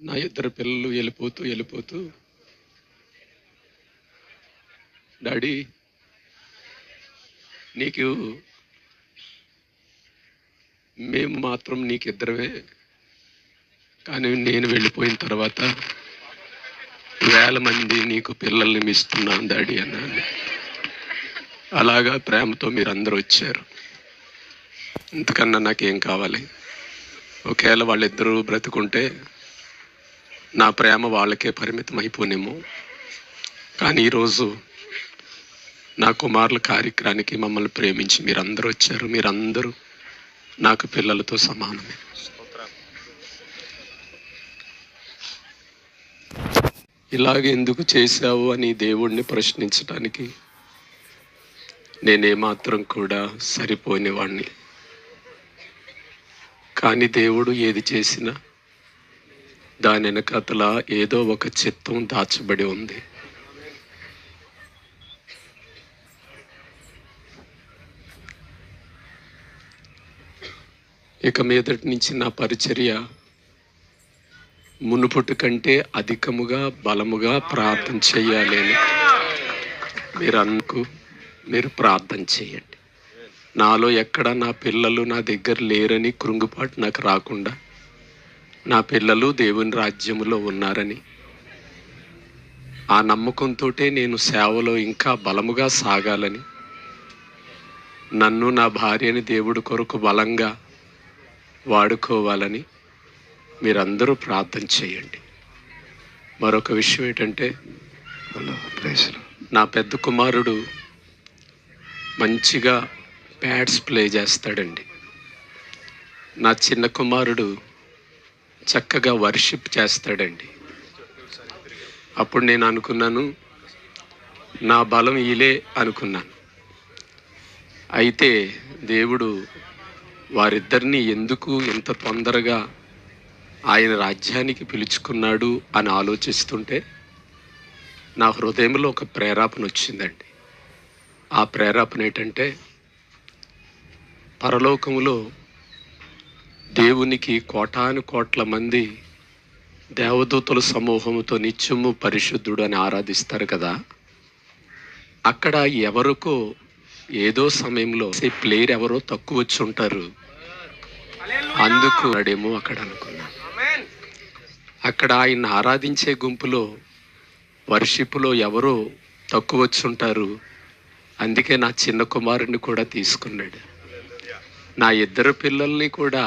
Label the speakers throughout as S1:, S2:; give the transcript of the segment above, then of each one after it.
S1: నా ఇద్దరు పిల్లలు వెళ్ళిపోతూ డాడీ నీకు మేము మాత్రం నీకిద్దరమే, కానీ నేను వెళ్ళిపోయిన తర్వాత వేల మంది నీకు పిల్లల్ని మిస్తున్నాను డాడీ అన్నాను. అలాగా ప్రేమతో మీరు అందరూ వచ్చారు. ఇంతకన్నా నాకేం కావాలి? ఒకవేళ వాళ్ళిద్దరూ బ్రతుకుంటే నా ప్రేమ వాళ్ళకే పరిమితం అయిపోనేమో. కానీ ఈరోజు నా కుమారుల కార్యక్రమానికి మమ్మల్ని ప్రేమించి మీరందరూ వచ్చారు. మీరందరూ నాకు పిల్లలతో సమానమే. ఇలాగ ఎందుకు చేశావు అని దేవుణ్ణి ప్రశ్నించడానికి నేనేమాత్రం కూడా సరిపోయినవాణ్ణి. కానీ దేవుడు ఏది చేసినా దాని వెనకతల ఏదో ఒక చిత్తం దాచబడి ఉంది. ఇక మీదటి నుంచి నా పరిచర్య మునుపటి కంటే అధికముగా బలముగా ప్రార్థన చేయాలి అని మీరు ప్రార్థన చేయండి. నాలో ఎక్కడ నా పిల్లలు నా దగ్గర లేరని కృంగుపాటు నాకు రాకుండా, నా పిల్లలు దేవుని రాజ్యములో ఉన్నారని ఆ నమ్మకంతో నేను సేవలో ఇంకా బలముగా సాగాలని, నన్ను నా భార్యని దేవుడి కొరకు బలంగా వాడుకోవాలని మీరందరూ ప్రార్థన చేయండి. మరొక విషయం ఏంటంటే, నా పెద్ద కుమారుడు మంచిగా ప్యాడ్స్ ప్లే చేస్తాడండి. నా చిన్న కుమారుడు చక్కగా వర్షిప్ చేస్తాడండి. అప్పుడు నేను అనుకున్నాను, నా బలం ఈలే అనుకున్నాను. అయితే దేవుడు వారిద్దరిని ఎందుకు ఇంత తొందరగా ఆయన రాజ్యానికి పిలుచుకున్నాడు అని ఆలోచిస్తుంటే నా హృదయంలో ఒక ప్రేరేపణ వచ్చిందండి. ఆ ప్రేరేపణ ఏంటంటే, పరలోకములో దేవునికి కోటాను కోట్ల మంది దేవదూతల సమూహముతో నిత్యము పరిశుద్ధుడు అని ఆరాధిస్తారు కదా. అక్కడ ఎవరికో ఏదో సమయంలో ప్లేయర్ ఎవరో తక్కువ వచ్చి ఉంటారు, అందుకు అడేమో అక్కడ అనుకున్నా. అక్కడ ఆయన ఆరాధించే గుంపులో వర్షిప్లో ఎవరో తక్కువ వచ్చి ఉంటారు, అందుకే నా చిన్న కుమారుడిని కూడా తీసుకున్నాడు. నా ఇద్దరు పిల్లల్ని కూడా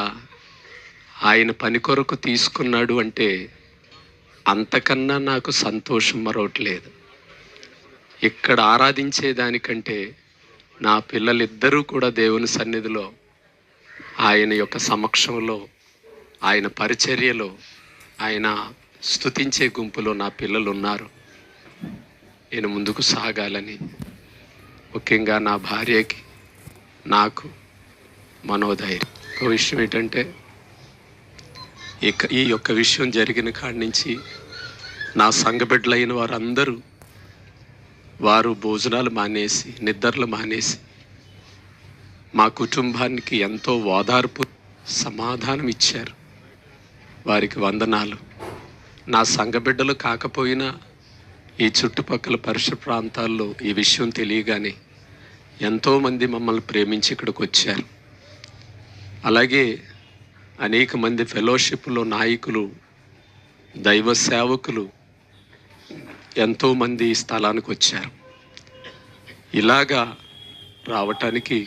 S1: ఆయన పని కొరకు తీసుకున్నాడు అంటే అంతకన్నా నాకు సంతోషం మరొకట్లేదు. ఇక్కడ ఆరాధించేదానికంటే నా పిల్లలిద్దరూ కూడా దేవుని సన్నిధిలో ఆయన యొక్క సమక్షంలో ఆయన పరిచర్యలో ఆయన స్తుతించే గుంపులో నా పిల్లలు ఉన్నారు. నేను ముందుకు సాగాలని, ముఖ్యంగా నా భార్యకి నాకు మనోధైర్యం. ఒక విషయం ఏంటంటే, ఈ యొక్క విషయం జరిగిన కాడి నుంచి నా సంఘబిడ్డలైన వారందరూ వారు భోజనాలు మానేసి నిద్రలు మానేసి మా కుటుంబానికి ఎంతో ఓదార్పు సమాధానం ఇచ్చారు. వారికి వందనాలు. నా సంఘబిడ్డలు కాకపోయినా ఈ చుట్టుపక్కల పరిసర ప్రాంతాల్లో ఈ విషయం తెలియగానే ఎంతోమంది మమ్మల్ని ప్రేమించి ఇక్కడికి వచ్చారు. అలాగే అనేక మంది ఫెలోషిప్లో నాయకులు, దైవ సేవకులు ఎంతోమంది ఈ స్థలానికి వచ్చారు. ఇలాగా రావటానికి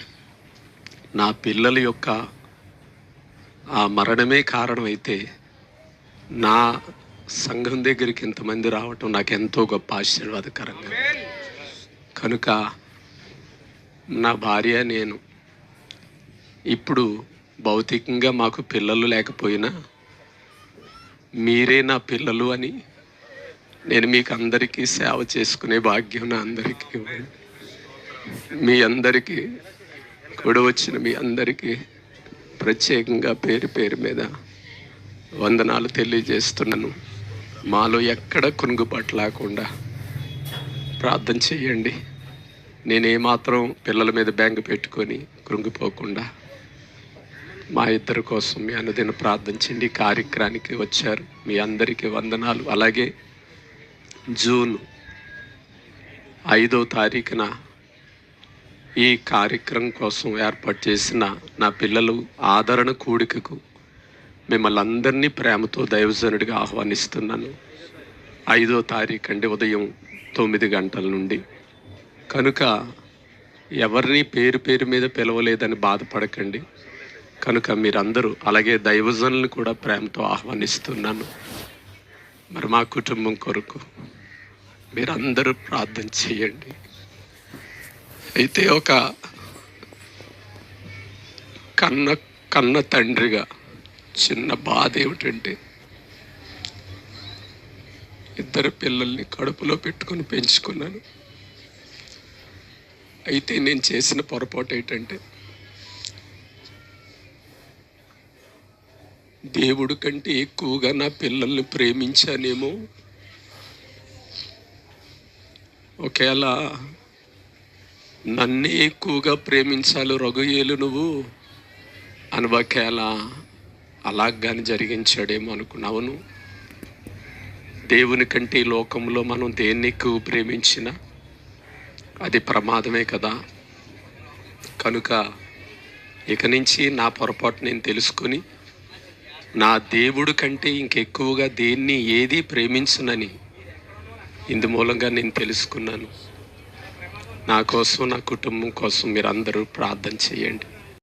S1: నా పిల్లల యొక్క ఆ మరణమే కారణమైతే నా సంఘం దగ్గరికి ఇంతమంది రావటం నాకు ఎంతో గొప్ప ఆశీర్వాదకరంగా. కనుక నా భార్య నేను ఇప్పుడు భౌతికంగా మాకు పిల్లలు లేకపోయినా మీరే నా పిల్లలు అని నేను మీకు అందరికీ సేవ చేసుకునే భాగ్యం నా అందరికీ, మీ అందరికీ కూడా వచ్చిన మీ అందరికీ ప్రత్యేకంగా పేరు పేరు మీద వందనాలు తెలియజేస్తున్నాను. మాలో ఎక్కడ కృంగుబాటు లేకుండా ప్రార్థన చేయండి. నేనేమాత్రం పిల్లల మీద బెంగ పెట్టుకొని కృంగిపోకుండా మా ఇద్దరి కోసం మీ అనుదిన ప్రార్థించండి. ఈ కార్యక్రమానికి వచ్చారు, మీ అందరికీ వందనాలు. అలాగే జూన్ 5వ తారీఖున ఈ కార్యక్రమం కోసం ఏర్పాటు చేసిన నా పిల్లలు ఆదరణ కూడికకు మిమ్మల్ని అందరినీ ప్రేమతో దైవజనుడిగా ఆహ్వానిస్తున్నాను. 5వ తారీఖు అండి, ఉదయం 9 గంటల నుండి. కనుక ఎవరిని పేరు పేరు మీద పిలవలేదని బాధపడకండి. కనుక మీరందరూ, అలాగే దైవజనులను కూడా ప్రేమతో ఆహ్వానిస్తున్నాను. మరి మా కుటుంబం కొరకు మీరందరూ ప్రార్థన చేయండి. అయితే ఒక కన్న తండ్రిగా చిన్న బాధ ఏమిటంటే, ఇద్దరు పిల్లల్ని కడుపులో పెట్టుకొని పెంచుకున్నాను. అయితే నేను చేసిన పొరపాటు ఏంటంటే, దేవుడి కంటే ఎక్కువగా నా పిల్లల్ని ప్రేమించానేమో. ఒకవేళ నన్నే ఎక్కువగా ప్రేమించాలి రఘుయేలు నువ్వు అని ఒకవేళ అలాగాని జరిగించాడేమో అనుకున్నావును. దేవుని కంటే ఈ లోకంలో మనం దేన్ని ఎక్కువ ప్రేమించినా అది ప్రమాదమే కదా. కనుక ఇక నుంచి నా పొరపాటు నేను తెలుసుకొని, నా దేవుడి కంటే ఇంకెక్కువగా దేన్ని ఏది ప్రేమించునని ఇందు మూలంగా నేను తెలుసుకున్నాను. నా కోసం, నా కుటుంబం కోసం మీరందరూ ప్రార్థన చేయండి.